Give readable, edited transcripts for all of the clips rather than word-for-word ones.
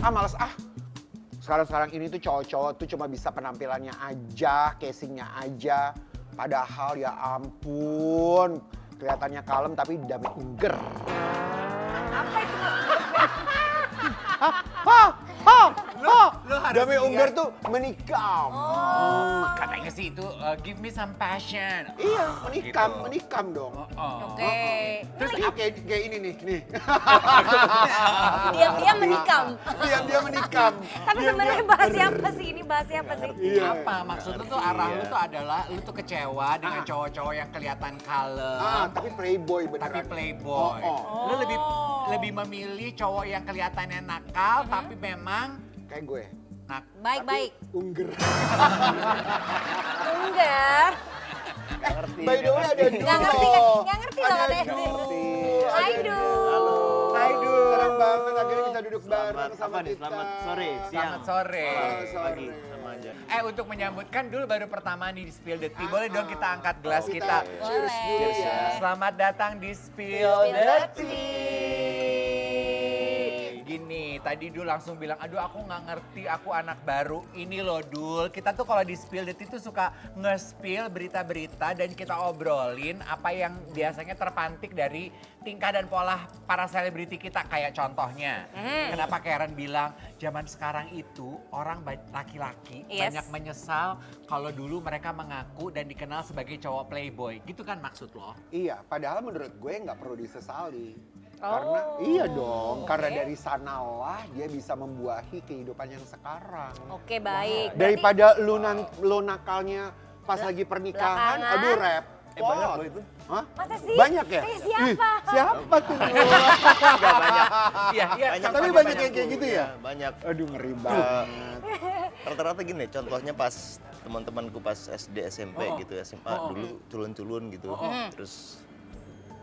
males ah. Sekarang ini tuh cowok-cowok tuh cuma bisa penampilannya aja, casingnya aja. Padahal ya ampun, kelihatannya kalem tapi dami ungger. Apa itu? Dami ungger tuh menikam. Katanya sih itu give me some passion. Iya, menikam, Gitu. menikam dong. Oke. Terus kayak ini nih. Diam-diam menikam. Dia menikam. Tapi sebenarnya bahas siapa sih ini? Bahas siapa sih? Iya. Apa maksud lu tuh arah lu tuh adalah lu tuh kecewa dengan cowok-cowok yang kelihatan kalem. Tapi playboy beneran. Tapi playboy. Oh. Lu lebih memilih cowok yang kelihatannya nakal tapi memang Kayak gue. Baik-baik. Ungger. Enggak. By the way ada Dul. Nggak ngerti loh katanya. Hai Dul. Hai Dul. Senang banget akhirnya bisa duduk bareng sama kita. Selamat sore, siang. selamat sore. Pagi, sama aja. Untuk menyambutkan dulu baru pertama nih di Spill the Tea. Boleh dong kita angkat gelas kita. Cheers dulu ya. Selamat datang di Spill the Tea. Gini, tadi Dul langsung bilang, aduh aku nggak ngerti, aku anak baru. Ini loh Dul, kita tuh kalau di Spill the Tea tuh suka nge-spill berita-berita dan kita obrolin apa yang biasanya terpantik dari tingkah dan pola para selebriti kita. Kayak contohnya, kenapa Karen bilang zaman sekarang itu orang laki-laki Yes. banyak menyesal kalau dulu mereka mengaku dan dikenal sebagai cowok playboy. Gitu kan maksud lo? Iya, padahal menurut gue nggak perlu disesali. Karena iya dong, karena dari sanalah dia bisa membuahi kehidupan yang sekarang. Oke, baik. Daripada lu nakalnya pas lagi pernikahan, belakangan. aduh repot. Banyak loh itu. Hah? Masa sih? Banyak ya? Eh, siapa? Ih, siapa tuh? Enggak banyak. Iya, iya. Tapi banyak yang kayak gitu ya? Banyak. Aduh ngeri banget. Rata-rata gini, contohnya pas teman-temanku pas SD, SMP gitu, SMA dulu culun-culun gitu. Terus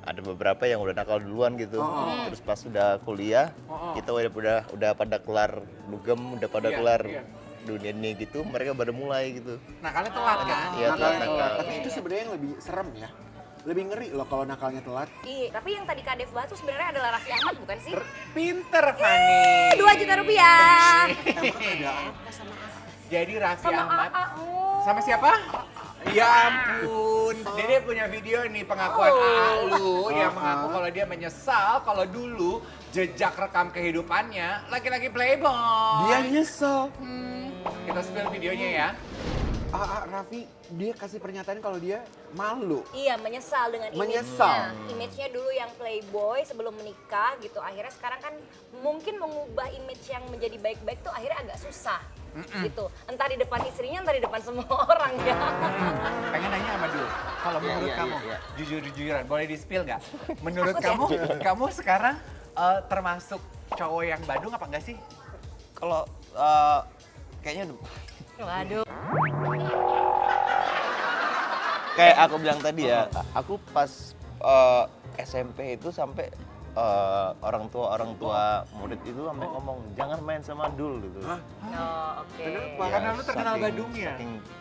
ada beberapa yang udah nakal duluan gitu. Terus pas udah kuliah, kita udah pada kelar dugem, udah pada Iya, kelar iya. dunia ini gitu, mereka baru mulai gitu. Nakalnya telat kan? Iya, telat nakal. Tapi itu sebenarnya yang lebih serem ya. Lebih ngeri loh kalau nakalnya telat. Iya, tapi yang tadi Kak Dev bahas tuh sebenarnya adalah Raffi Ahmad bukan sih? Pinter Fanny. 2 juta rupiah. Jadi Raffi Sama Ahmad. AA. Oh. Sama siapa? Ya ampun. Dede punya video nih pengakuan AA lu yang mengaku kalau dia menyesal kalau dulu jejak rekam kehidupannya laki-laki playboy. Dia nyesel. Kita spill videonya ya. Raffi, dia kasih pernyataan kalau dia malu. Iya, menyesal dengan Menyesal. image-nya. Image-nya dulu yang playboy sebelum menikah gitu. Akhirnya sekarang kan mungkin mengubah image yang menjadi baik-baik tuh akhirnya agak susah. Gitu. Entah di depan istrinya, entah di depan semua orang ya. Pengen nanya sama dulu. Kalau menurut iya, kamu, iya. jujur-jujuran, boleh di spill nggak? Menurut Takut ya? kamu sekarang termasuk cowok yang Badung apa enggak sih? Kalau kayaknya Waduh. kayak aku bilang tadi ya, aku pas SMP itu sampai orang tua murid itu sampai ngomong jangan main sama Dul gitu. Oh, oke. Kenapa? Karena lu terkenal Badungnya.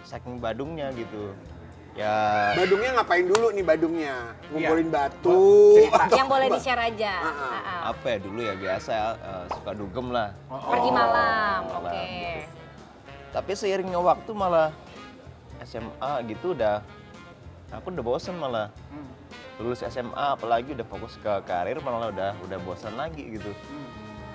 Saking Badungnya gitu. Ya Badungnya ngapain dulu nih Badungnya? Ngumpulin batu. Cerita. Yang boleh di-share aja. apa ya dulu ya biasa suka dugem lah. Pergi malam. Malam Oke. gitu. Tapi seiringnya waktu malah SMA gitu aku udah bosen malah. Lulus SMA apalagi udah fokus ke karir malah udah bosan lagi gitu.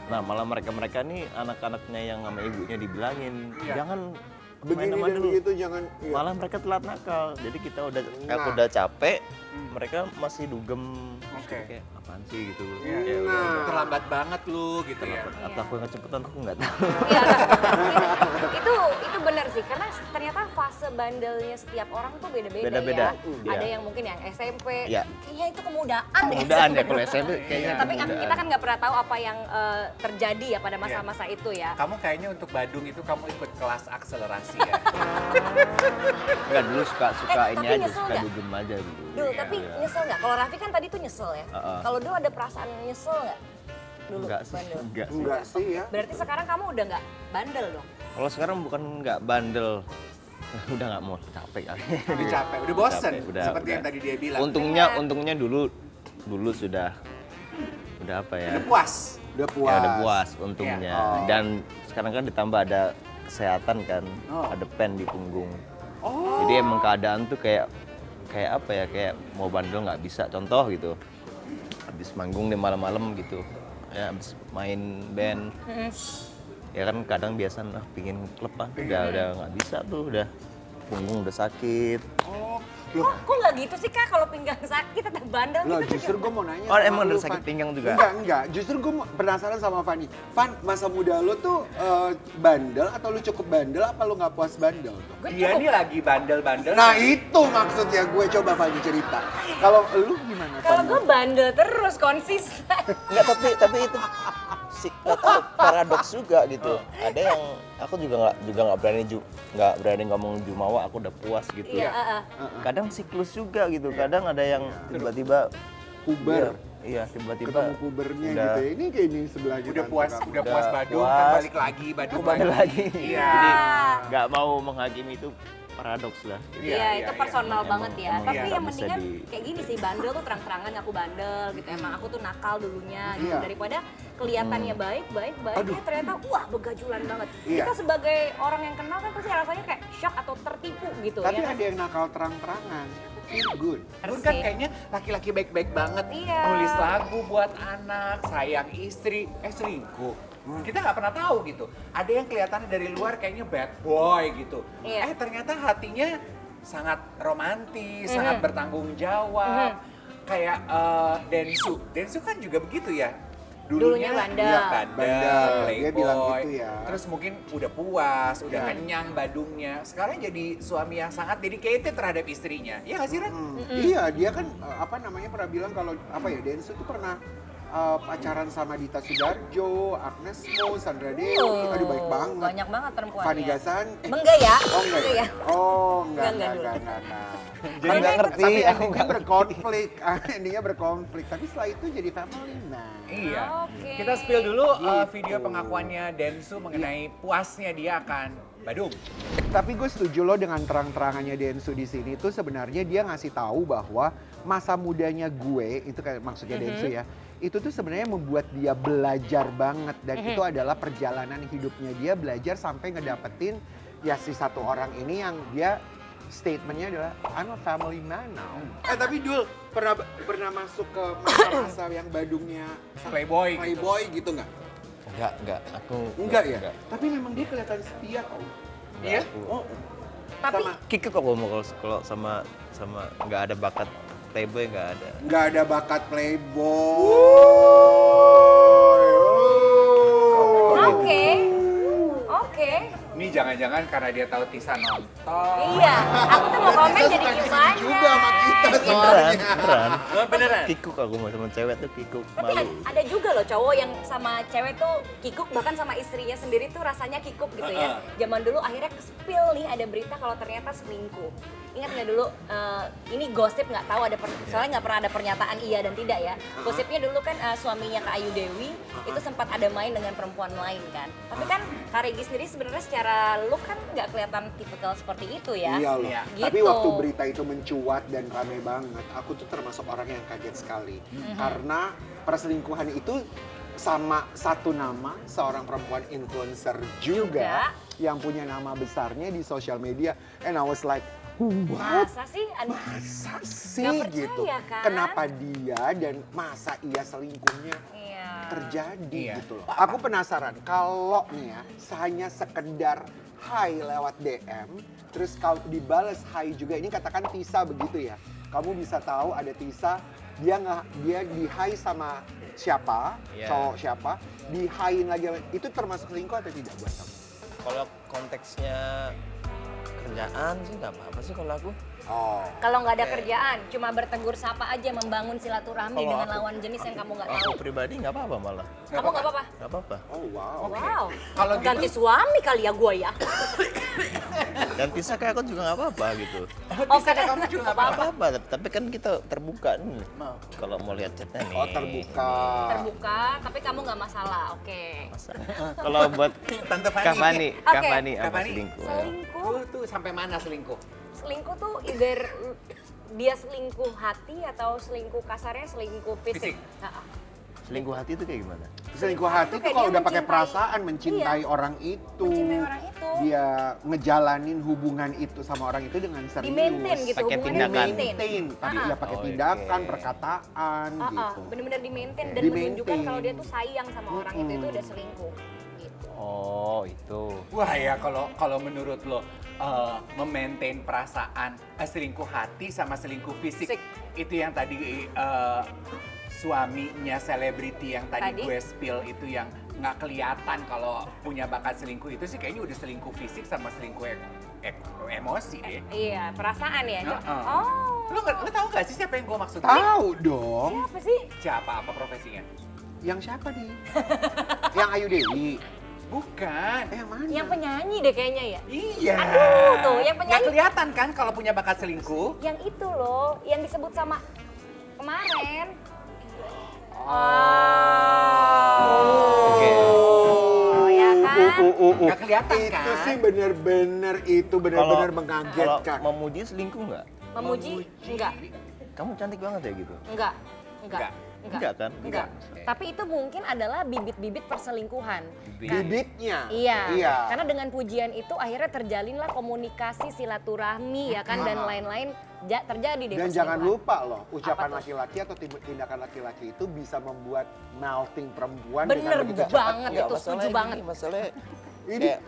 Nah malah mereka nih anak-anaknya yang sama ibunya dibilangin jangan main Begini sama dan dulu. begitu jangan. Iya. Malah mereka telat nakal. Jadi kita aku Nah. udah capek, mereka masih dugem. Oke. Kayak apaan sih gitu. Iya. Ya udah. Terlambat banget lu gitu ya. Atau aku yang kecepatan aku nggak tahu. Iya, itu benar sih karena ternyata fase bandelnya setiap orang tuh beda-beda Beda-beda, ya. iya. Ada yang mungkin yang SMP, Iya. kayaknya itu kemudahan deh. Kemudahan ya kalau SMP kayaknya. Tapi kan kemudahan. kita kan nggak pernah tahu apa yang terjadi ya pada masa-masa itu ya. Kamu kayaknya untuk Badung itu kamu ikut kelas akselerasi ya. Enggak dulu suka ini tapi aja, nyesel suka nggak? dugem aja dulu. Dulu, tapi nyesel nggak? Kalau Raffi kan tadi tuh nyesel ya. Kalau dulu ada perasaan nyesel nggak? Dulu Enggak sih, bandel. enggak sih. Enggak sih ya. Berarti sekarang kamu udah nggak bandel dong? Kalau sekarang bukan nggak bandel, udah nggak mau capek kali. Udah capek, udah bosen. Capek, Seperti yang tadi dia bilang. Untungnya dulu sudah apa ya? Udah puas. Udah puas. Ya udah puas untungnya. Iya. Oh. Dan sekarang kan ditambah ada kesehatan kan, Oh. ada pen di punggung. Jadi emang keadaan tuh kayak apa ya, kayak mau bandel nggak bisa. Contoh gitu, habis manggung di malam-malam gitu, ya habis main band. Ya kan kadang biasa pingin klub udah nggak bisa tuh, udah punggung udah sakit. Oh, loh, Kok nggak gitu sih Kak, kalau pinggang sakit tetap bandel loh, gitu? justru gue mau nanya Oh, sama emang lu, ada sakit Van. pinggang juga? Enggak. Justru gue penasaran sama Fanny. Van, masa muda lu tuh bandel atau lu cukup bandel apa lu nggak puas bandel tuh? Gue Dia cukup. nih lagi bandel-bandel. Nah itu maksudnya gue, coba Fanny cerita. Kalau lu gimana Kalau Fanny? gue bandel terus, konsisten. Enggak, tapi itu nggak tahu, paradoks juga gitu. Ada yang aku juga nggak berani ngomong jumawa aku udah puas gitu. Iya, Kadang siklus juga gitu. Kadang ada yang tiba-tiba Puber. Iya, tiba-tiba Ketemu pubernya udah- gitu ya. Ini kayak ini sebelahnya. Udah tante puas, kamu. udah puas Badung kan puas. balik lagi Badung. Aku bandel lagi. Iya. Jadi nggak mau menghakimi itu paradoks lah. Iya, itu personal Emang- banget ya. emang Tapi nggak yang bisa mendingan di- kayak gini sih, bandel tuh terang-terangan aku bandel gitu. Emang aku tuh nakal dulunya gitu. Iya. Daripada kelihatannya baik, Aduh. ternyata wah begajulan banget. Iya. Kita sebagai orang yang kenal kan pasti rasanya kayak shock atau tertipu gitu Tapi ya. ada yang nakal terang-terangan. Feel good. Badung kan kayaknya laki-laki baik-baik banget. Iya. Nulis lagu buat anak, sayang istri, selingkuh. Kita nggak pernah tahu gitu. Ada yang kelihatannya dari luar kayaknya bad boy gitu. Iya. Ternyata hatinya sangat romantis, sangat bertanggung jawab. Kayak Densu kan juga begitu ya. Dulunya bandel. Iya, Bandel, dia playboy. bilang gitu ya. Terus mungkin udah puas, udah Iya. kenyang badungnya. Sekarang jadi suami yang sangat dedicated terhadap istrinya. Iya nggak sih, Ren? Iya, dia kan pernah bilang kalau Densu tuh pernah pacaran sama Dita Sudarjo, Agnes Mo, Sandra Dewi. Aduh baik banget. Banyak banget perempuannya. Fanny Gasan. Enggak ya? Oh enggak ya? ya? Oh enggak Enggak dulu. Jadi nggak ngerti. Tapi aku endingnya nggak berkonflik, endingnya berkonflik. Tapi setelah itu jadi family man. Iya. Oke. Kita spill dulu Gitu. video pengakuannya Densu mengenai puasnya dia akan Badung. Tapi gue setuju lo dengan terang-terangannya Densu di sini tuh sebenarnya dia ngasih tahu bahwa masa mudanya gue itu kayak maksudnya Densu ya. Itu tuh sebenarnya membuat dia belajar banget dan itu adalah perjalanan hidupnya dia belajar sampai ngedapetin ya si satu orang ini yang dia statementnya adalah I'm a family man now. Tapi Dul pernah masuk ke masa-masa yang Badungnya Playboy. playboy gitu nggak? Enggak, aku Enggak ya? Tapi memang dia kelihatan setia kok. Iya? Oh, Tapi sama Kikuk kok kalau sama nggak ada bakat playboy, nggak ada. nggak ada bakat playboy. oke. Oke. Ini jangan-jangan karena dia tahu Tisa nonton. Iya, aku tuh mau komen Dia jadi suka di sini gimana? juga sama kita gitu. Beneran. Beneran? Kikuk aku mau sama cewek tuh kikuk Tapi malu. ada juga loh cowok yang sama cewek tuh kikuk, bahkan sama istrinya sendiri tuh rasanya kikuk gitu ya. Zaman dulu akhirnya ke-spill nih ada berita kalau ternyata selingkuh. Ingat nggak dulu, ini gosip nggak tahu soalnya nggak pernah ada pernyataan iya dan tidak ya. Gosipnya dulu kan suaminya Kak Ayu Dewi itu sempat ada main dengan perempuan lain kan. Tapi kan Kak Regi sendiri sebenarnya secara look kan nggak kelihatan tipikal seperti itu ya. Iya loh. Iya. Tapi Gitu. waktu berita itu mencuat dan rame banget, aku tuh termasuk orang yang kaget sekali. Karena perselingkuhan itu sama satu nama seorang perempuan influencer juga yang punya nama besarnya di sosial media. And I was like, what? Masa sih? Masa sih Nggak percaya gitu? kan? Kenapa dia dan masa iya selingkuhnya Iya. terjadi Iya. gitu loh. Aku penasaran kalau nih ya hanya sekedar hai lewat DM, terus kalau dibales hai juga, ini katakan Tisa begitu ya. Kamu bisa tahu ada Tisa, dia di hai sama siapa, Iya. cowok siapa, di hain lagi, itu termasuk selingkuh atau tidak buat kamu? Kalau konteksnya kerjaan sih nggak apa-apa sih kalau aku. Oh. Kalau nggak ada kerjaan, cuma bertegur sapa aja, membangun silaturahmi Kalau dengan aku- lawan jenis yang kamu nggak Aku tahu. pribadi nggak apa-apa malah. Kamu nggak apa-apa? Nggak apa-apa. Oh wow. Wow. Kalau gitu- Ganti suami kali ya gue ya. Dan Tisa kayak aku juga nggak apa-apa gitu. Bisa deh, kamu juga nggak Nggak apa-apa. apa-apa, tapi kan kita terbuka nih. Kalau mau lihat chatnya nih. Oh terbuka. Terbuka, tapi kamu nggak masalah. Oke. Masa? Kalau buat Tante Fanny. Kak Fani, Oke. Kak Fani Kak apa Fani. selingkuh? Selingkuh, Tuh sampai mana selingkuh? selingkuh tuh either dia selingkuh hati atau selingkuh kasarnya selingkuh fisik. Fisik. Nah, Selingkuh hati itu kayak gimana? Selingkuh hati tuh kayak kalau dia udah pakai mencintai. perasaan, mencintai Iya. orang itu. Mencintai orang itu. Dia ngejalanin hubungan itu sama orang itu dengan serius. Di-maintain gitu, Pakai hubungannya tindakan. Di-maintain. Tadi ya pakai Oh, tindakan, oke. perkataan gitu. Bener-bener di-maintain dan Di-maintain. menunjukkan kalau dia tuh sayang sama orang itu udah selingkuh. Gitu. Oh, itu. Wah ya kalau menurut lo memaintain perasaan selingkuh hati sama selingkuh fisik Fisik. itu yang tadi suaminya selebriti yang tadi Tadi? gue spill itu yang nggak kelihatan kalau punya bakat selingkuh itu sih kayaknya udah selingkuh fisik sama selingkuh emosi deh. Iya, perasaan ya. Heeh. Oh. Lu tahu gak sih siapa yang gue maksud? Tahu dong. Siapa sih? Siapa apa profesinya? Yang siapa nih? Yang Ayu Dewi. Bukan. Yang mana? Yang penyanyi deh kayaknya ya. Iya. Aduh, tuh, yang Nggak penyanyi. kelihatan kan kalau punya bakat selingkuh? Yang itu loh, yang disebut sama kemarin. Oke. Oh, ya kan? Nggak kelihatan Itu kan? sih bener-bener Kalau mengagetkan. memuji selingkuh nggak? Memuji? Enggak. Kamu cantik banget ya gitu? Enggak. Enggak. Enggak kan? Enggak. Tapi itu mungkin adalah bibit-bibit perselingkuhan. Bibitnya. Iya. Karena dengan pujian itu akhirnya terjalinlah komunikasi silaturahmi ya kan dan lain-lain terjadi deh. Dan jangan perselingkuhan. lupa loh, ucapan Apa tuh? laki-laki atau tindakan laki-laki itu bisa membuat melting perempuan Bener dengan begitu cepat. banget itu, setuju banget. Masalahnya Ini, kayak,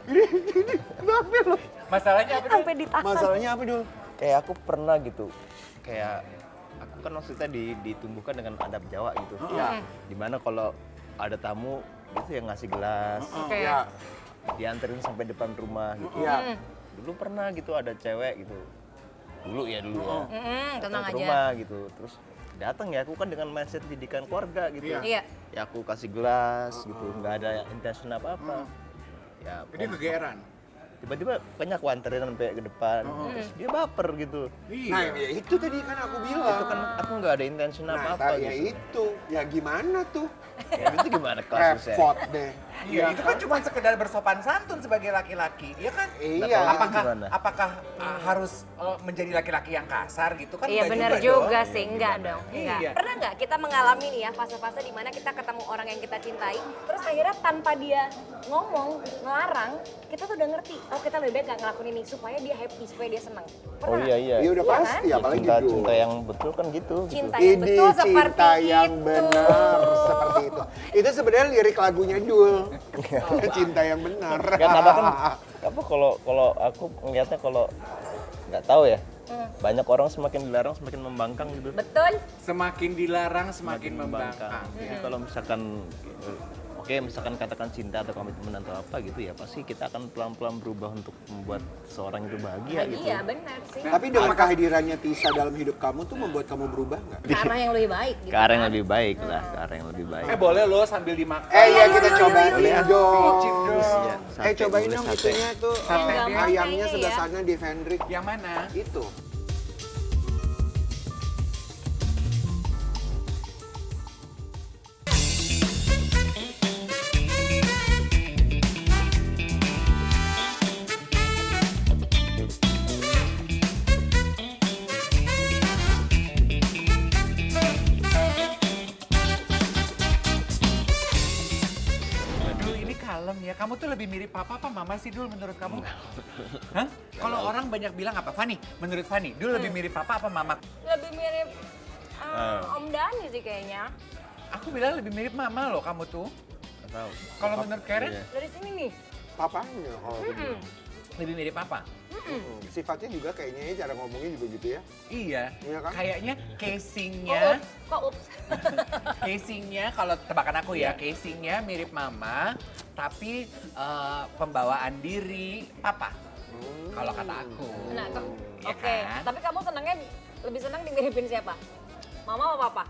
Kenapa loh? Masalahnya apa? Dul? Sampai ditahan. Masalahnya apa dulu? kayak aku pernah gitu. Kayak aku kan maksudnya ditumbuhkan dengan adab Jawa gitu. Iya. Dimana kalau ada tamu gitu yang ngasih gelas, Oke. Ya, dianterin sampai depan rumah gitu. iya. Dulu pernah gitu ada cewek gitu. Dulu ya. Tenang Datang ke aja. rumah gitu. Terus datang ya aku kan dengan mindset didikan keluarga gitu. Iya. Ya aku kasih gelas gitu, nggak ada intention apa-apa. Ya, Jadi kegeeran. tiba-tiba banyak aku anterin sampai ke depan. Terus dia baper gitu. Nah, ya itu tadi kan aku bilang. Itu kan aku nggak ada intention Nah, apa-apa ya gitu. itu. Ya gimana tuh? Ya itu gimana kasusnya? Repot deh. Iya, itu kan cuma sekedar bersopan santun sebagai laki-laki, ya kan? Iya. Gimana? Apakah harus menjadi laki-laki yang kasar gitu kan? Iya Enggak benar dong. juga sih, enggak dong. Iya. Enggak. Pernah nggak kita mengalami nih ya fase-fase di mana kita ketemu orang yang kita cintai, terus akhirnya tanpa dia ngomong, ngelarang, kita tuh udah ngerti, oh kita lebih baik nggak ngelakuin ini supaya dia happy, supaya dia senang. Oh Pernah? iya iya. Ya udah Iya pasti, kan? apalagi cinta, dulu. cinta yang betul kan gitu. Cinta gitu. yang betul Ini seperti cinta yang itu. benar seperti itu. Itu sebenarnya lirik lagunya Dul. Cinta yang benar. Kan ada kan apa kalau aku ngeliatnya kalau nggak tahu ya. Banyak orang semakin dilarang semakin membangkang gitu. Betul? Semakin dilarang semakin membangkang. Jadi kalau misalkan oke misalkan katakan cinta atau komitmen atau apa gitu ya pasti kita akan pelan-pelan berubah untuk membuat seorang itu bahagia gitu. Iya benar sih. Tapi dengan kehadirannya Tisa dalam hidup kamu tuh membuat kamu berubah nggak? Ke arah yang lebih baik gitu. Ke arah yang lebih baik lah, ke arah yang lebih baik. Boleh lo sambil dimakan. Iya kita yuk, cobain yuk, dong. Cip dong. Iya, sate, Cobain boleh dong sate. itunya tuh Sate Yang dia. ayamnya kayaknya sebelah ya. sana di Vendrik. Yang mana? Itu. Dul ini kalem ya. Kamu tuh lebih mirip papa apa mama sih Dul menurut kamu? Hah? Kalau orang banyak bilang apa? Fanny, menurut Fanny, Dul lebih mirip papa apa mama? Lebih mirip Om Dani sih kayaknya. Aku bilang lebih mirip mama loh kamu tuh. Nggak tahu. Kalau menurut Karen, Iya. Dari sini nih. Papanya kalau aku bilang. lebih mirip papa. Sifatnya juga kayaknya cara ngomongnya juga gitu ya. Iya. Iya kan? Kayaknya casingnya, Kok ups? casingnya kalau tebakan aku ya, casingnya mirip mama, tapi pembawaan diri papa. Kalau kata aku. Nah, Ya oke. kan? Tapi kamu senangnya lebih senang dimiripin siapa? Mama apa papa?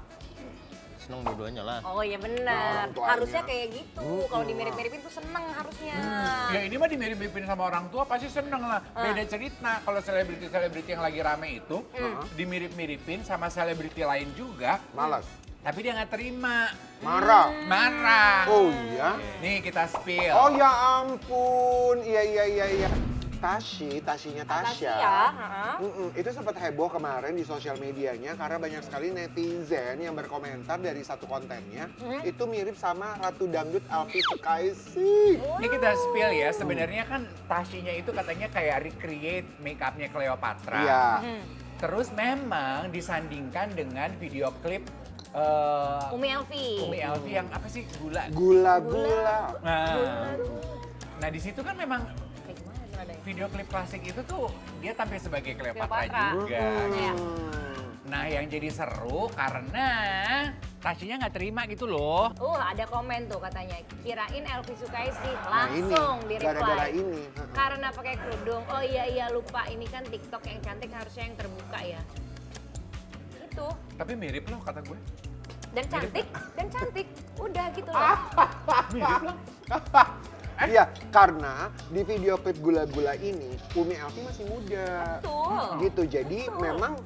Seneng dua-duanya lah. Oh iya benar. Orang tuanya. Harusnya kayak gitu. Kalau dimirip-miripin tuh seneng harusnya. Ya ini mah dimirip-miripin sama orang tua pasti seneng lah. Beda cerita kalau selebriti-selebriti yang lagi rame itu dimirip-miripin sama selebriti lain juga. Malas. Tapi dia nggak terima. Marah. Marah. Oh iya. Nih kita spill. Oh ya ampun. Iya. Tashinya Tasya, Tasya. heeh. Itu sempat heboh kemarin di sosial medianya karena banyak sekali netizen yang berkomentar dari satu kontennya itu mirip sama Ratu Dangdut Elvi Sukaesih. Ini kita spill ya, sebenarnya kan Tashinya itu katanya kayak recreate make upnya Cleopatra. Iya. Terus memang disandingkan dengan video klip Umi Elvi. Umi Elvi yang apa sih gula. Gula-gula. Nah di situ kan memang Kayak gimana tuh adanya? video klip klasik itu tuh dia tampil sebagai Cleopatra Cleopatra. juga. Iya. Nah yang jadi seru karena Tashinya nggak terima gitu loh. Ada komen tuh katanya, kirain Elvi Sukaesih, Nah ini, langsung di gara-gara reply. ini. Karena pakai kerudung, oh iya lupa ini kan TikTok yang cantik harusnya yang terbuka ya. Gitu. Tapi mirip loh kata gue. Dan cantik, udah gitu loh. Mirip loh. Iya, karena di video klip gula-gula ini Umi Elvi masih muda. Betul. Gitu, jadi memang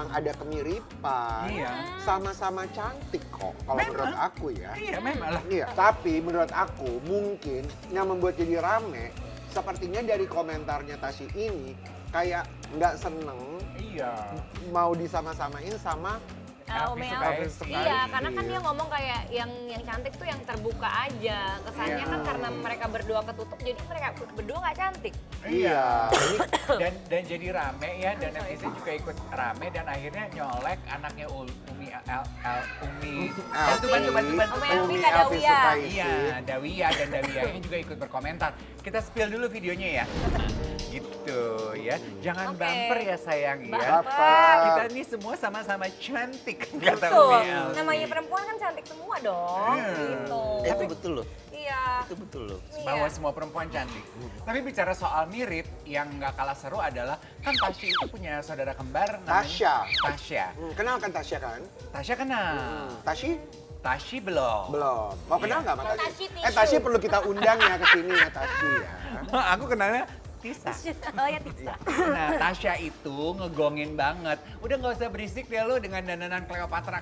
ada kemiripan. Iya. Sama-sama cantik kok kalau Memang. menurut aku ya. Iya memang lah. Iya, tapi menurut aku mungkin yang membuat jadi rame sepertinya dari komentarnya Tasya ini kayak nggak seneng Iya. mau disama-samain sama Umi Elvi Elvi. Sukaesih. Iya, karena kan dia ngomong kayak yang cantik tuh yang terbuka aja. Kesannya Iya. kan karena mereka berdua ketutup, jadi mereka berdua nggak cantik. Iya. dan jadi rame ya dan netizen juga ikut rame dan akhirnya nyolek anaknya Umi bantu. Umi Elvi Umi Kadawiyah. Elvi Sukaesih. Iya, Dawiyah dan Dawiyahnya juga ikut berkomentar. Kita spill dulu videonya ya. Gitu ya. Jangan Oke. bumper ya sayang ya. Baper. Kita ini semua sama-sama cantik kata Betul. Umi Elvi. Namanya perempuan kan cantik semua dong. Iya. Gitu. Itu betul loh, Iya. itu betul loh. Bahwa Iya. semua perempuan cantik. Tapi bicara soal mirip, yang nggak kalah seru adalah kan Tasya itu punya saudara kembar namanya Tasya. Tasya. Kenal kan Tasya kan? Tasya kenal. Tasya? Tasya belum. Belum. Mau kenal Iya. nggak sama Tasya? Tasya tisu. Tasya perlu kita undang ya ke sini ya Tasya ya. Aku kenalnya Tisa. Oh ya Tisa. Nah, Tasya itu ngegongin banget. Udah nggak usah berisik deh lo dengan dandanan Cleopatra.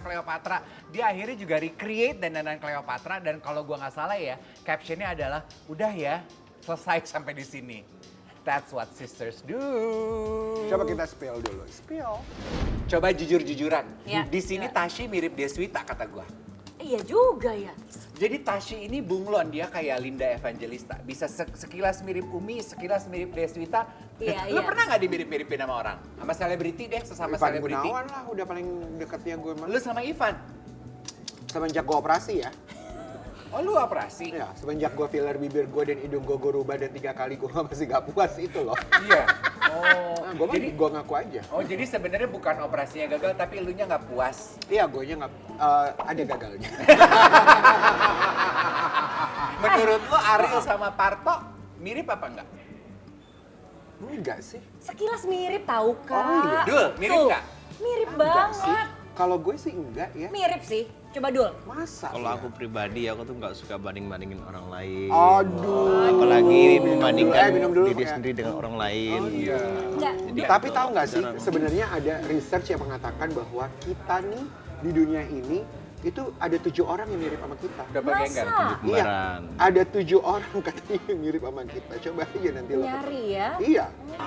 Dia akhirnya juga recreate dandanan Cleopatra dan kalau gua nggak salah ya, captionnya adalah udah ya, selesai sampai di sini. That's what sisters do. Coba kita spill dulu. Spill. Coba jujur-jujuran. Ya. Di sini Tasya mirip Deswita kata gua. Iya juga ya. Jadi Tasya ini bunglon, dia kayak Linda Evangelista. Bisa sekilas mirip Umi, sekilas mirip Deswita. Iya, Lu iya. pernah nggak dimirip-miripin sama orang? Sama selebriti deh, sesama Ivan selebriti. Gunawan lah udah paling deketnya gue mah. Lu sama Ivan? Semenjak gue operasi ya. Oh lu operasi? Ya, semenjak gue filler bibir gue dan hidung gue rubah dan 3 kali gue masih gak puas itu loh. Iya. Oh, Nah, gue jadi ngaku aja. oh jadi sebenarnya bukan operasinya gagal tapi elunya nggak puas. Iya, gue nya nggak ada gagalnya. Menurut lu Ariel sama Parto mirip apa enggak? Enggak sih. Sekilas mirip tahu Kak. Oh, iya. Dul, mirip Tuh, nggak? Mirip Enggak sih. banget. Kalau gue sih enggak ya. Mirip sih. Coba Dul. Masa? Kalau ya? aku pribadi, aku tuh nggak suka banding-bandingin orang lain. Aduh. Apalagi membandingkan minum dulu, diri ya. sendiri dengan orang lain. Oh, iya. Enggak. Jadi Tapi aku tahu nggak sih, jarang. sebenarnya ada research yang mengatakan bahwa kita nih di dunia ini itu ada 7 orang yang mirip sama kita. Doppelganger. Masa? Kembaran. Ada 7 orang katanya yang mirip sama kita. Coba aja nanti lo. Nyari ya. Iya.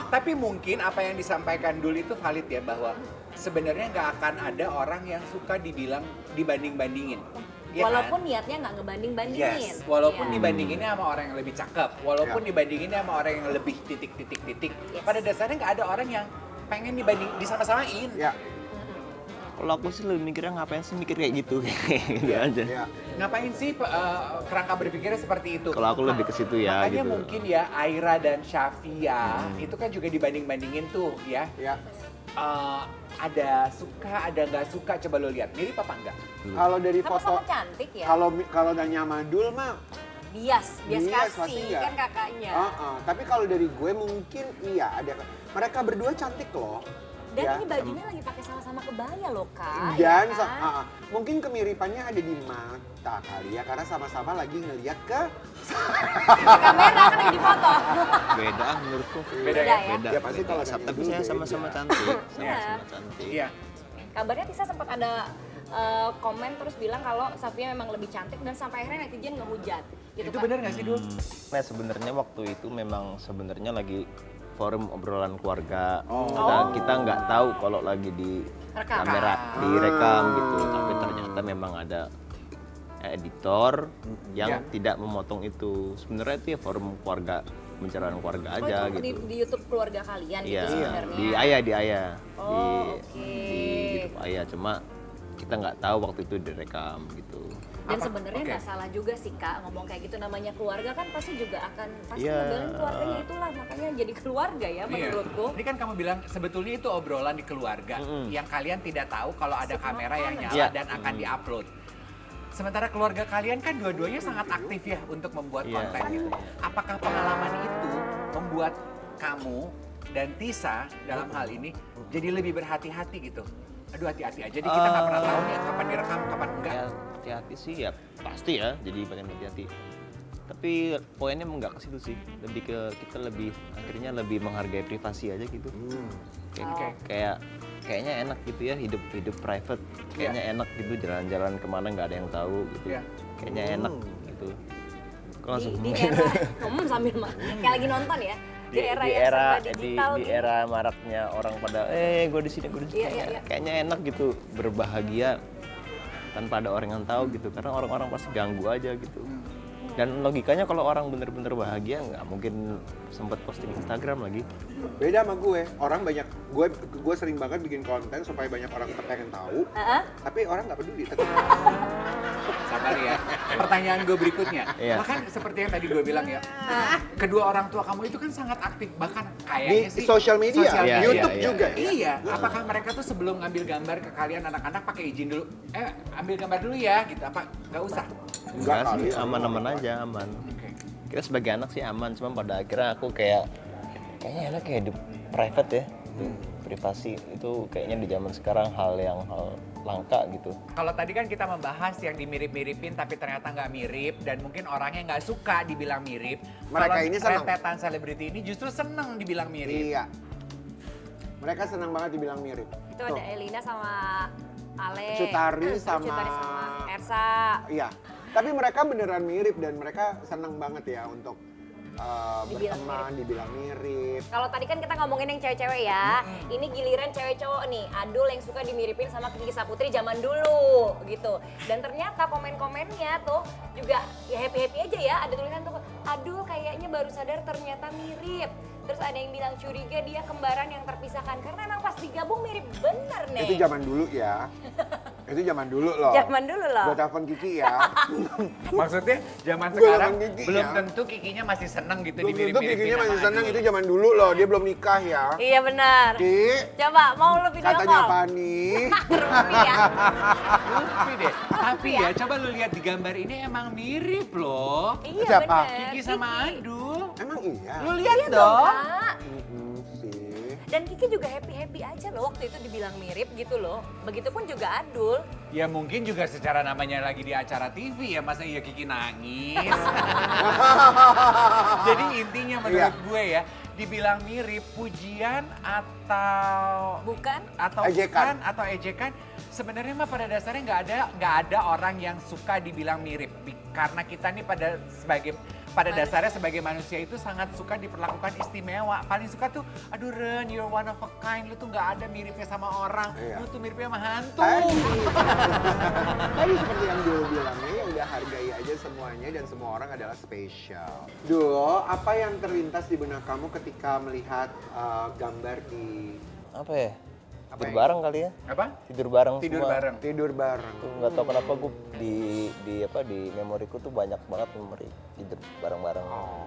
Tapi mungkin apa yang disampaikan Dul itu valid ya bahwa sebenarnya nggak akan ada orang yang suka dibilang dibanding-bandingin. Iya kan? Walaupun niatnya nggak ngebanding-bandingin. Yes, walaupun Iya. dibandinginnya sama orang yang lebih cakep, walaupun Ya. dibandinginnya sama orang yang lebih titik. Yes. Pada dasarnya nggak ada orang yang pengen disama-samain. Ya. Kalau aku sih lebih mikirnya ngapain sih mikir kayak gitu, gitu aja. Ya. Ngapain sih kerangka berpikirnya seperti itu? Kalau aku lebih ke situ ya, Makanya gitu. mungkin ya Aira dan Shafia itu kan juga dibanding-bandingin tuh ya. Ya. Ada suka, ada nggak suka. Coba lo lihat, mirip apa enggak? Kalau dari Sama-sama foto, cantik ya. kalau Danya Madul mah, bias Bias pasti kasih nggak. kan kakaknya. Tapi kalau dari gue mungkin iya ada. Mereka berdua cantik loh. Dan Ya. ini bajunya lagi pakai sama-sama kebaya loh Kak. Dan ya kan? mungkin kemiripannya ada di mata kali ya, karena sama-sama lagi ngelihat ke Kamera kan lagi dipoto. Beda menurutku. Beda ya? Beda. Ya, pasti kalau Tapi dari saya dulu sama-sama beda. cantik. Iya. Sama-sama cantik. Iya. Kabarnya Tisa sempat ada komen terus bilang kalau Safia memang lebih cantik dan sampai akhirnya netizen ngehujat. Gitu Itu kan? benar nggak sih Dul? Nah sebenarnya waktu itu memang sebenarnya lagi forum obrolan keluarga. Oh. Kita nggak tahu kalau lagi di Rekam. kamera direkam gitu, tapi ternyata memang ada editor yang tidak memotong itu. Sebenarnya itu ya forum keluarga, pembicaraan keluarga Oh, aja itu gitu. di YouTube keluarga kalian Iya, gitu sebenarnya. di Ayah, Oh, oke. di YouTube Ayah, cuma kita nggak tahu waktu itu direkam gitu. Dan Apa? sebenarnya Oke. nggak salah juga sih Kak ngomong kayak gitu, namanya keluarga kan pasti juga akan pasti Iya. ngebelain keluarganya itulah, makanya jadi keluarga ya Iya. menurutku. Ini kan kamu bilang sebetulnya itu obrolan di keluarga yang kalian tidak tahu kalau ada kamera yang nyala Iya. dan akan diupload. Sementara keluarga kalian kan dua-duanya sangat aktif ya untuk membuat Iya. konten gitu. Apakah pengalaman itu membuat kamu dan Tisa dalam hal ini jadi lebih berhati-hati gitu? Aduh, hati-hati aja, jadi kita nggak pernah tahu nih kapan direkam, kapan enggak. Ya, hati-hati sih ya pasti ya, jadi pengen hati-hati. Tapi poinnya emang nggak ke situ sih, lebih ke kita akhirnya lebih menghargai privasi aja gitu. Kayaknya enak gitu ya, hidup private. Kayaknya enak gitu, jalan-jalan kemana nggak ada yang tahu gitu. Iya. Kayaknya enak gitu. Kok langsung Di era sambil kayak lagi nonton ya. Di era di yang era serba di, digital di gitu. era maraknya orang pada gue di sini Iya, iya. kayaknya enak gitu berbahagia tanpa ada orang yang tahu gitu, karena orang-orang pasti ganggu aja gitu. Dan logikanya kalau orang bener-bener bahagia nggak mungkin sempet posting Instagram lagi. Beda sama gue, orang banyak, gue sering banget bikin konten supaya banyak orang pengen tahu, Heeh. tapi orang nggak peduli tetap. Sabar ya. Pertanyaan gue berikutnya. Iya. Bahkan seperti yang tadi gue bilang ya. Kedua orang tua kamu itu kan sangat aktif. Bahkan Di kayaknya sih. sosial media, Iya, YouTube iya, juga. Iya. Apakah mereka tuh sebelum ngambil gambar ke kalian anak-anak pakai izin dulu? Ambil gambar dulu ya gitu. Apa nggak usah? Enggak kali, sih, aman-aman aja, aman. Oke. Kita sebagai anak sih aman, cuma pada akhirnya aku kayaknya enak ya hidup private ya. Privasi itu kayaknya di zaman sekarang hal langka gitu. Kalau tadi kan kita membahas yang dimirip-miripin tapi ternyata nggak mirip dan mungkin orangnya nggak suka dibilang mirip. Mereka Kalau ini senang. rentetan selebriti ini justru seneng dibilang mirip. Iya. Mereka senang banget dibilang mirip. Itu ada Elina sama Ale. Cutari sama- Cutari sama Ersa. Iya. Tapi mereka beneran mirip dan mereka senang banget ya untuk Dibilang berteman, dibilang mirip. Kalau tadi kan kita ngomongin yang cewek-cewek ya, ini giliran cewek cowok nih, Adul yang suka dimiripin sama Kiki Saputri zaman dulu gitu. Dan ternyata komen-komennya tuh juga ya happy-happy aja ya, ada tulisan tuh, Adul kayaknya baru sadar ternyata mirip. Terus ada yang bilang curiga dia kembaran yang terpisahkan, karena emang pas digabung mirip bener nih. Itu zaman dulu ya. Itu zaman dulu loh. Zaman dulu loh. Gue telepon Kiki ya. Maksudnya zaman Gua sekarang sama Kiki belum ya. tentu Kikinya masih seneng gitu Belum tentu dimirip-miripin Kikinya masih sama senang, Adul. itu zaman dulu loh. Dia belum nikah ya. Iya benar. Ki, Coba mau lu video katanya call? Fani. Rupi ya. Lupi deh. Tapi ya coba lu lihat di gambar ini emang mirip loh. Iya Siapa? bener. Kiki sama Adul. Emang iya? Lu lihat Iya dong, dong. Kak. Sih. Dan Kiki juga happy-happy aja loh waktu itu dibilang mirip gitu loh. Begitupun juga Adul. Ya mungkin juga secara namanya lagi di acara TV ya, masa iya Kiki nangis. Jadi intinya menurut Iya. gue ya, dibilang mirip pujian atau Bukan? Ejekan. atau ejekan, sebenarnya mah pada dasarnya nggak ada orang yang suka dibilang mirip. Karena kita nih pada dasarnya sebagai manusia itu sangat suka diperlakukan istimewa. Paling suka tuh, aduh Ren, you're one of a kind, lu tuh nggak ada miripnya sama orang, Iya. lu tuh miripnya sama hantu. Tadi seperti yang Dul bilangnya, ya udah hargai aja semuanya dan semua orang adalah spesial. Dul, apa yang terlintas di benak kamu ketika melihat gambar di Apa ya? Apa Tidur yang- bareng kali ya? Apa? Tidur bareng Tidur semua. bareng. tidur bareng? Tuh nggak tahu kenapa gue di memoriku tuh banyak banget memori tidur bareng-bareng. Oh.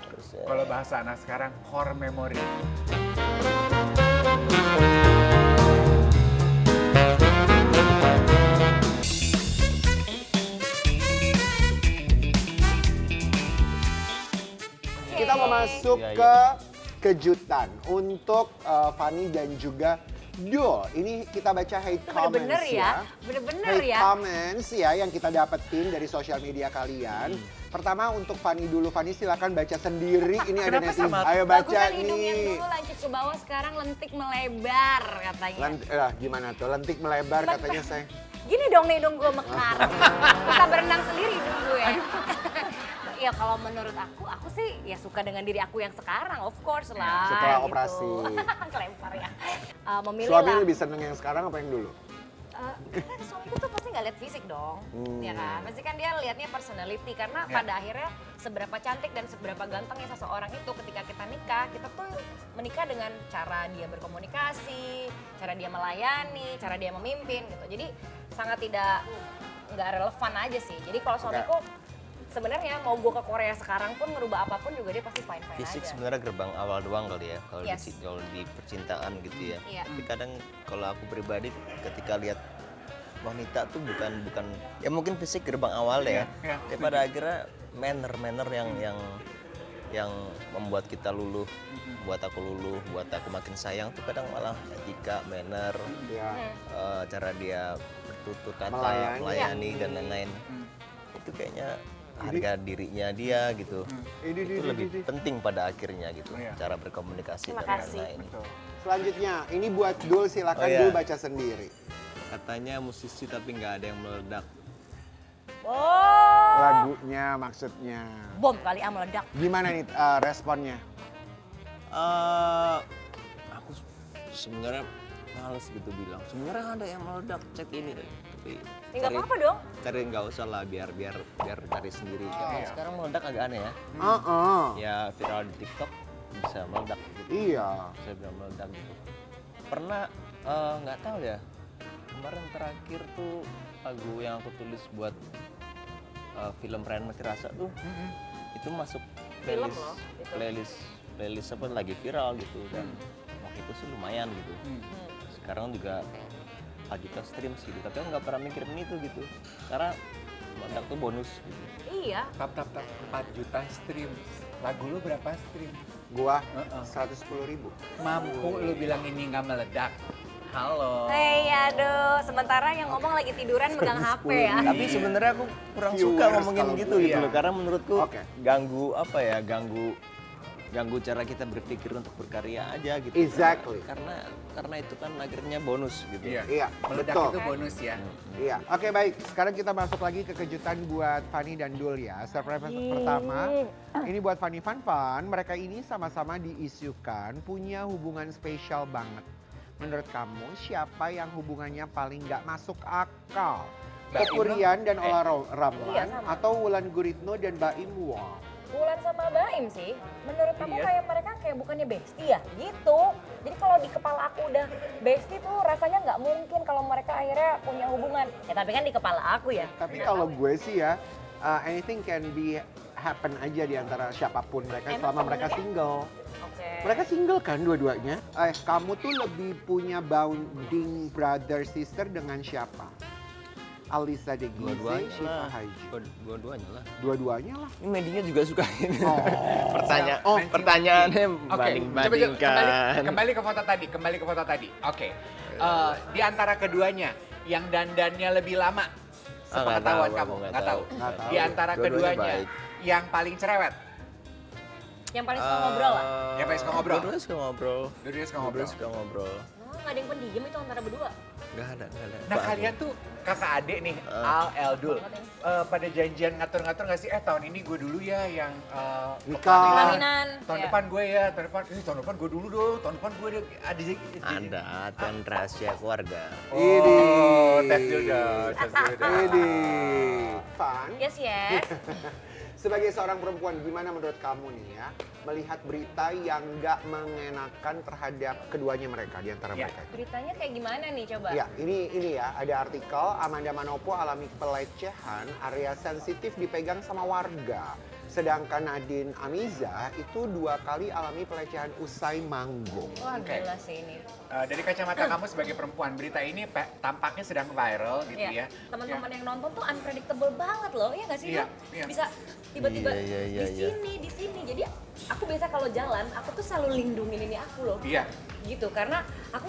Terus ya, Kalau bahasa anak sekarang, core memory. Kita mau masuk Iya, ke kejutan untuk Fani dan juga Dul. Ini kita baca hate comments Bener-bener ya. Bener-bener Hate ya. comments ya yang kita dapetin dari sosial media kalian. Pertama untuk Fani dulu. Fani silakan baca sendiri. Ini ada Kenapa netizen. sama- Ayo baca Bagusan hidung yang nih. dulu lancip ke bawah, sekarang lentik melebar katanya. Gimana tuh? Lentik melebar katanya saya. Gini dong nih hidung gue mekar. Bisa berenang sendiri hidung gue. Ya kalau menurut aku sih ya suka dengan diri aku yang sekarang, of course lah. Setelah gitu. operasi. Kelempar ya. Memilih Suami lah. lebih seneng yang sekarang apa yang dulu? Kan suamiku tuh pasti nggak lihat fisik dong, ya kan? Pasti kan dia lihatnya personality karena Ya. pada akhirnya seberapa cantik dan seberapa gantengnya seseorang itu ketika kita nikah, kita tuh menikah dengan cara dia berkomunikasi, cara dia melayani, cara dia memimpin gitu. Jadi sangat nggak relevan aja sih. Jadi kalau suamiku sebenarnya mau gue ke Korea sekarang pun ngerubah apapun juga dia pasti fine fine Fisik aja. sebenarnya gerbang awal doang kali ya kalau Yes. kalau di percintaan gitu ya. Iya. Tapi kadang kalau aku pribadi ketika lihat wanita tuh bukan ya mungkin fisik gerbang awal ya. Iya, Tapi pada akhirnya manner yang membuat kita luluh, buat aku luluh, buat aku makin sayang tuh kadang malah etika, manner, Ya. cara dia bertutur kata, Melayani. melayani dan lain-lain. Itu kayaknya harga dirinya dia gitu. Itu lebih penting pada akhirnya gitu, Iya. cara berkomunikasi Terima dan kasih. lain-lain. Selanjutnya, ini buat Dul, silakan Oh, iya. Dul baca sendiri. Katanya musisi tapi nggak ada yang meledak. Oh, Lagunya maksudnya. bom kali meledak. Gimana nih responnya? Aku sebenarnya males gitu bilang. Sebenarnya ada yang meledak, cek ini deh. Tapi Ya nggak apa-apa dong. cari nggak usah lah, biar cari sendiri. Karena sekarang meledak agak aneh ya. Ya viral di TikTok bisa meledak gitu. Iya. Saya bilang meledak gitu. Pernah nggak tahu ya. Kemarin terakhir tuh lagu yang aku tulis buat film Ryan Mati Rasa tuh itu masuk Film playlist loh, itu. playlist apa lagi viral gitu dan waktu itu sih lumayan gitu. Sekarang juga 4 juta stream sih, tapi aku nggak pernah mikirin itu gitu karena meledak tuh bonus gitu. Iya. Tap 4 juta stream. Lagu lu berapa stream? Gua Heeh. 110.000. Mampu lu bilang ini nggak meledak. Halo. Hei, aduh. Sementara yang ngomong lagi tiduran megang HP ya. Tapi sebenarnya aku kurang suka Viewers ngomongin kalau gitu gue, gitu iya. loh karena menurutku Oke. ganggu apa ya, ganggu cara kita berpikir untuk berkarya aja gitu. Exactly. Karena itu kan akhirnya bonus gitu. Iya. Iya, Meledak betul. itu bonus ya. Iya. Oke, baik. Sekarang kita masuk lagi ke kejutan buat Fanny dan Dul ya. Surprise pertama, ini buat Fanny Fan. Mereka ini sama-sama diisukan punya hubungan spesial banget. Menurut kamu siapa yang hubungannya paling nggak masuk akal? Mbak Kepurian Ino? dan Ola Iya, Ramlan sama. atau Wulan Guritno dan Baim Wong? Wulan sama Baim sih, menurut aku Iya. kayak mereka kayak bukannya bestie ya, gitu. Jadi kalau di kepala aku udah bestie tuh rasanya nggak mungkin kalau mereka akhirnya punya hubungan. Ya tapi kan di kepala aku ya. Tapi kalau gue sih ya, anything can be happen aja di antara siapapun mereka Emang selama mereka sebenarnya? single. Oke. Mereka single kan dua-duanya? Kamu tuh lebih punya bonding brother sister dengan siapa? Alisa de Gize, Dua-duanya Shiva lah. Haji. Dua-duanya lah. Dua-duanya lah. Ini medianya juga suka ini. Oh. Pertanyaannya Oke, banding-bandingkan. kembali ke foto tadi. Oke. Di antara keduanya yang dandannya lebih lama sepengetahuan nggak tahu, kamu, aku nggak nggak tahu. tahu. Nggak tahu. Di antara Dua-duanya keduanya baik. yang paling cerewet, Yang paling suka ngobrol lah. Yang paling suka ngobrol? Dua-duanya suka ngobrol. dua-duanya suka Dua-duanya ngobrol. suka ngobrol. Oh, nggak ada yang pendiam itu antara berdua. Nggak ada. Nah kalian tuh kakak adik nih, Al, Eldul, pada janjian ngatur-ngatur nggak sih? Tahun ini gue dulu ya yang Nikah. Pelaminan. Tahun ya. depan gue ya, tahun depan gue dulu dong, tahun depan gue ada Ada aturan rahasia keluarga. Oh, tes dulu dong, tes dulu dong. Ini. Fan, Yes, yes. sebagai seorang perempuan gimana menurut kamu nih ya melihat berita yang nggak mengenakan terhadap keduanya mereka di antara Ya. mereka? Beritanya kayak gimana nih coba? Ya, ini ya, ada artikel Amanda Manopo alami pelecehan, area sensitif dipegang sama warga. Sedangkan Nadine Amiza itu 2 kali alami pelecehan usai manggung. Wah, Oke. gila sih ini. Dari kacamata kamu sebagai perempuan, berita ini tampaknya sedang viral gitu Iya. ya. Teman-teman yang nonton tuh unpredictable banget loh, ya nggak sih? Iya, Dok? iya. Bisa tiba-tiba Iya. di sini. Jadi aku biasa kalau jalan, aku tuh selalu lindungin ini aku loh. Iya. Gitu, karena aku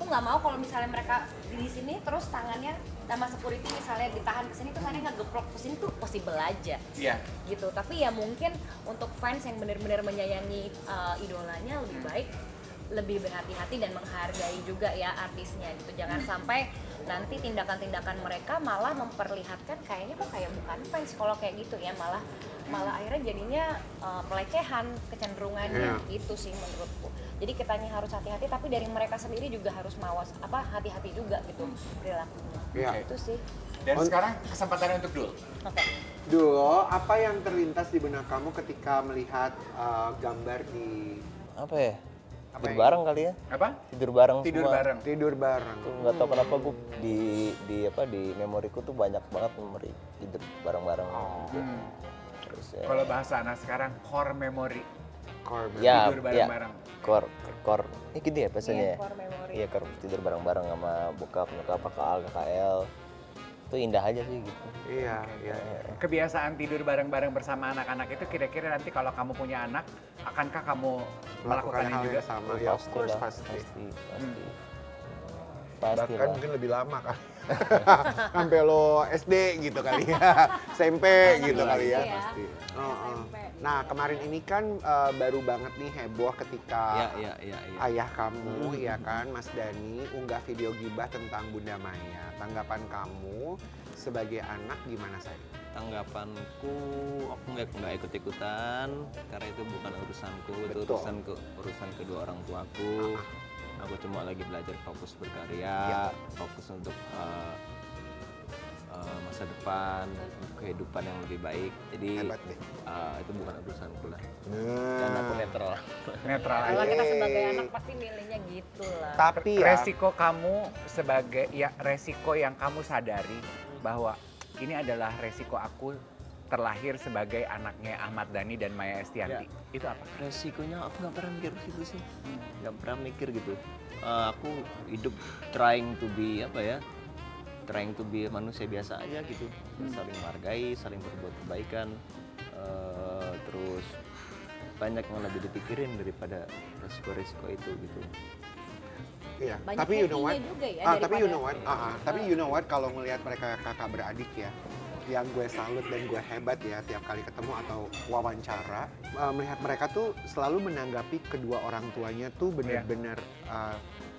nggak mau kalau misalnya mereka di sini terus tangannya sama security misalnya ditahan ke sini terus tangannya ngegeprok ke sini tuh possible aja. Iya. Gitu, tapi ya mungkin untuk fans yang benar-benar menyayangi idolanya lebih baik lebih berhati-hati dan menghargai juga ya artisnya gitu. Jangan sampai nanti tindakan-tindakan mereka malah memperlihatkan kayaknya kok kayak bukan fans kalau kayak gitu ya, malah akhirnya jadinya pelecehan kecenderungannya gitu sih menurutku. Jadi kitanya harus hati-hati, tapi dari mereka sendiri juga harus mawas hati-hati juga gitu perilakunya. Iya. Itu sih. Dan sekarang kesempatannya untuk Dul. Oke. Duo, apa yang terlintas di benak kamu ketika melihat gambar di Apa ya? Apa Tidur yang- bareng kali ya? Apa? Tidur bareng Tidur semua. bareng. tidur bareng? Tuh nggak tahu kenapa gue di memoriku tuh banyak banget memori tidur bareng-bareng. Hmm. Terus ya. Kalau bahasa anak sekarang core memory. Korban. Ya, tidur bareng-bareng. Kor. Ini gini ya pesannya Iya, ya? core memory. Iya, tidur bareng-bareng sama bokap, nyokap, kakak, KKL. Itu indah aja sih gitu. Iya, iya. Kebiasaan tidur bareng-bareng bersama anak-anak itu kira-kira nanti kalau kamu punya anak, akankah kamu melakukan ini hal juga? yang sama. Ya, of course, lah, pasti. Pasti Bahkan lah. mungkin lebih lama kali. Sampai lo SD gitu kali ya. SMP gitu kali ya. Iya. Pasti. SMP. Nah, kemarin ini kan baru banget nih heboh ketika Iya. ayah kamu, ya kan, Mas Dani, unggah video gibah tentang Bunda Maya. Tanggapan kamu sebagai anak gimana, saya? Tanggapanku, aku nggak ikut-ikutan karena itu bukan urusanku, itu Betul. urusan kedua orang tuaku. Aku cuma lagi belajar fokus berkarya, fokus untuk masa depan, kehidupan yang lebih baik. Jadi Hebat deh. itu bukan urusanku lah. Nah, Dan aku netral. Netral Kalau aja. kita sebagai anak pasti milihnya gitu lah. tapi ya, Resiko kamu sebagai, ya resiko yang kamu sadari bahwa ini adalah resiko aku terlahir sebagai anaknya Ahmad Dhani dan Maya Estianti. Itu apa? Resikonya aku nggak pernah mikir ke situ sih, nggak pernah mikir gitu. Aku hidup trying to be trying to be manusia biasa aja gitu, saling menghargai, saling berbuat kebaikan, terus banyak yang lebih dipikirin daripada resiko-resiko itu gitu. iya. Banyak Tapi you know what? happy-nya juga ya Tapi you know what? daripada- Tapi you know what? Kalau ngelihat mereka kakak beradik ya, yang gue salut dan gue hebat ya tiap kali ketemu atau wawancara, melihat mereka tuh selalu menanggapi kedua orang tuanya tuh bener-bener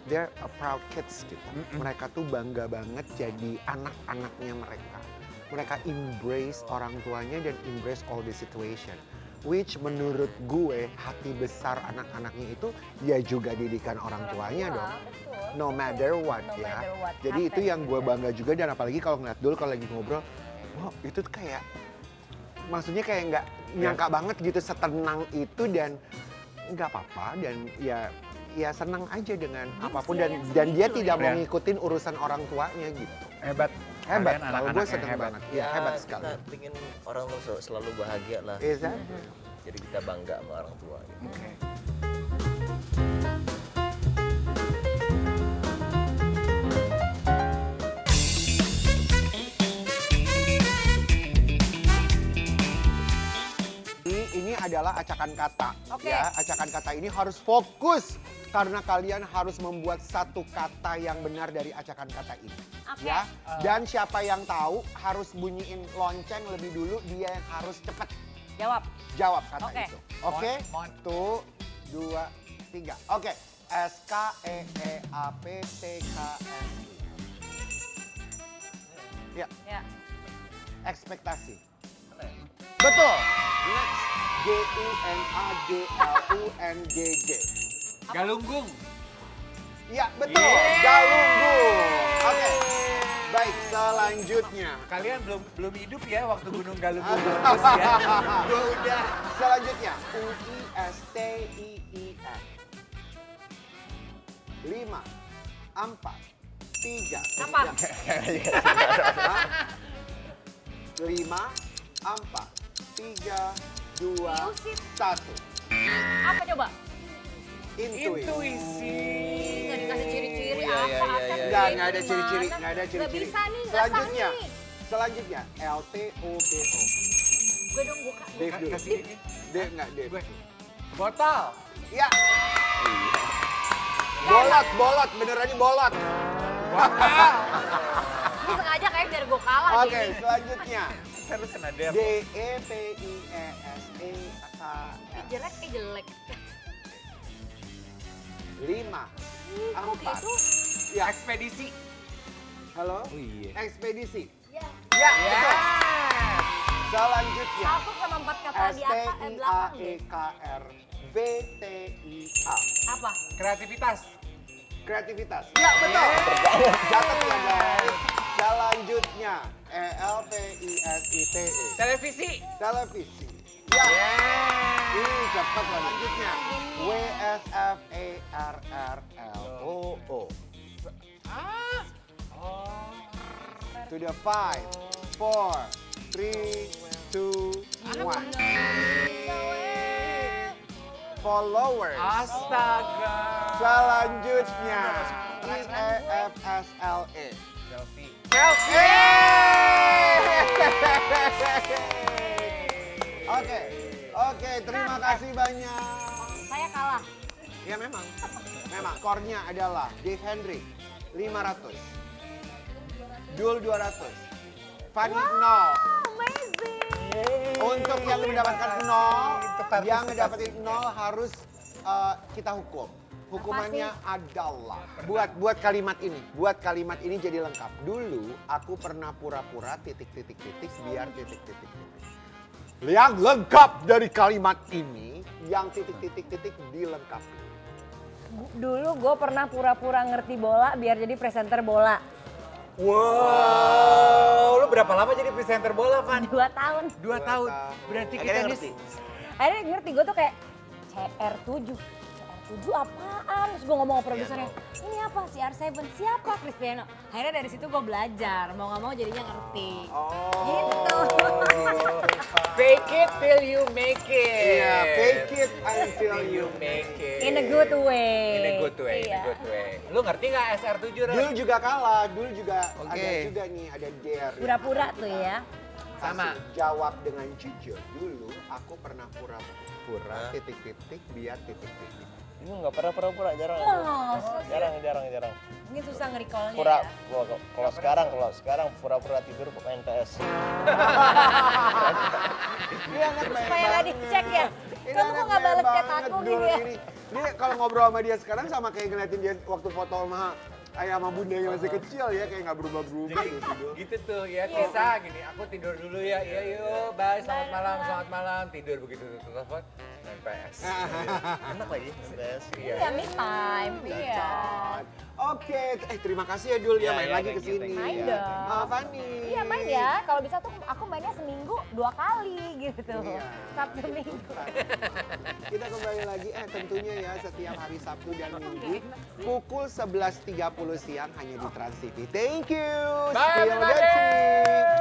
they're a proud kids gitu. Mereka tuh bangga banget jadi anak-anaknya mereka. Mereka embrace orang tuanya dan embrace all the situation. Which menurut gue hati besar anak-anaknya itu ya juga didikan orang tuanya dong. Betul. No matter what No ya. matter what Jadi itu happens yang gue gitu. bangga juga, dan apalagi kalau ngeliat dulu kalau lagi ngobrol, wah itu tuh kayak, maksudnya kayak nggak nyangka banget gitu setenang itu, dan nggak apa-apa, dan ya senang aja dengan apapun, dan dia gitu tidak ya. mau ngikutin urusan orang tuanya gitu. Hebat. Hebat, Kalian kalau gue anak-anak yang seneng hebat. banget. Ya, hebat sekali. Kita ingin orang tua selalu bahagia lah. Is that? Jadi kita bangga sama orang tua gitu. Oke. Ini adalah acakan kata. Oke. Ya, acakan kata ini harus fokus karena kalian harus membuat satu kata yang benar dari acakan kata ini. Oke. Ya. Dan siapa yang tahu harus bunyiin lonceng lebih dulu, dia yang harus cepet Jawab. jawab kata Oke. itu. Oke? Mon. 1, 2, 3. Oke. SKEEAPTKSI. Ya, Ya. ekspektasi. Betul. Next. GUNAGLUNGG. Galunggung. Ya, betul. Galunggung. Oke. Baik, selanjutnya. Kalian belum hidup ya waktu Gunung Galunggung meletus ya. Gua udah. Selanjutnya, UISTIIN. 5, 4, 3. Apa? 5, 4, 3, 2, Iusit. 1. Apa coba? Intuisi. Intuisi. Nggak dikasih ciri-ciri Iya, apa? iya, Akan iya, iya. Nggak gimana? ada ciri-ciri, nggak ada ciri-ciri. Nggak bisa nih, nggak sah Selanjutnya, nih. selanjutnya LTOBO. Gue dong buka. Dave dulu. Kasih ini. Dave nggak Dave. Gue. Botol. Ya. Bolot, beneran ini bolot. Ini sengaja kayak biar gue kalah Oke, nih. selanjutnya Terus kena Dev. DEPIESEK. Jelek. 5, 4. Itu Ya, Ekspedisi. halo? Oh iya. Ekspedisi. ya. Ya, Yes. betul. Selanjutnya. Satu sama 4 kata di atas belakang deh. STIAEKRVTIA. Apa? Kreativitas. Kreativitas. Ya, betul. Catat ya, guys. Selanjutnya. ELVISITE. Televisi. Televisi. Ya. Yes. Ini cepat selanjutnya. WSFARRLOO. Ah. Oh. To the 5, 4, 3, 2, 1. Followers. Astaga. Selanjutnya. EFSLE. Selfie. Oke, oke, terima kasih banyak. Saya kalah. Ya memang, skornya adalah Dave Hendrik 500, Dul 200, Fanny 0. Amazing. Untuk yang mendapatkan 0, yang ngedapetin 0 harus kita hukum. Hukumannya adalah buat kalimat ini jadi lengkap. Dulu aku pernah pura-pura titik biar titik. Yang lengkap dari kalimat ini, yang titik dilengkapi. Dulu gue pernah pura-pura ngerti bola biar jadi presenter bola. Wow, lu berapa lama jadi presenter bola, Van? 2 tahun. 2 tahun. Berarti Akhirnya kita ngerti. Akhirnya ngerti, gue tuh kayak CR7 apaan? Terus gue ngomong ke produsernya, ini apa? CR7, siapa Cristiano? Akhirnya dari situ gue belajar, mau gak mau jadinya ngerti. Gitu. Fake it till you make it. Iya, fake it until you make it. In a good way. In a good way, in a Iya. good way. Lu ngerti nggak SR7, Ron? Dul juga kalah, Dul juga Oke. ada juga nih, ada Dare. Pura-pura tuh ya. Sama. Kasih jawab dengan jujur. Dulu aku pernah pura-pura titik-titik biar titik-titik. Ini nggak pernah pura-pura, jarang. Oh, Jarang. Mungkin susah nge-recall-nya Pura, ya. kalau sekarang pura-pura tidur main PS. Dia anak baik Supaya nggak banget. dicek ya? Ini Kamu anak kok nggak baik balas chat banget, aku Dul, gitu ya? ini. Dia kalau ngobrol sama dia sekarang sama kayak ngeliatin dia waktu foto sama ayah sama bunda yang masih kecil ya, kayak nggak berubah-berubah gitu. Dul. Gitu tuh ya, kisah gini, aku tidur dulu ya, iya yuk, bye, selamat malam, tidur begitu tutup telepon, main PS. Enak lagi main PS. Iya, me time. Iya. Oke, terima kasih ya Dul ya, Ya, main ya, lagi thank ke you, sini. Main dong. Fanny. Iya main ya, kalau bisa tuh aku mainnya seminggu 2 kali gitu. Iya. Sabtu Minggu. Kita kembali lagi, tentunya ya setiap hari Sabtu dan Minggu pukul 11.30 siang hanya di Trans TV. Thank you. Bye, Spill the everybody. tea.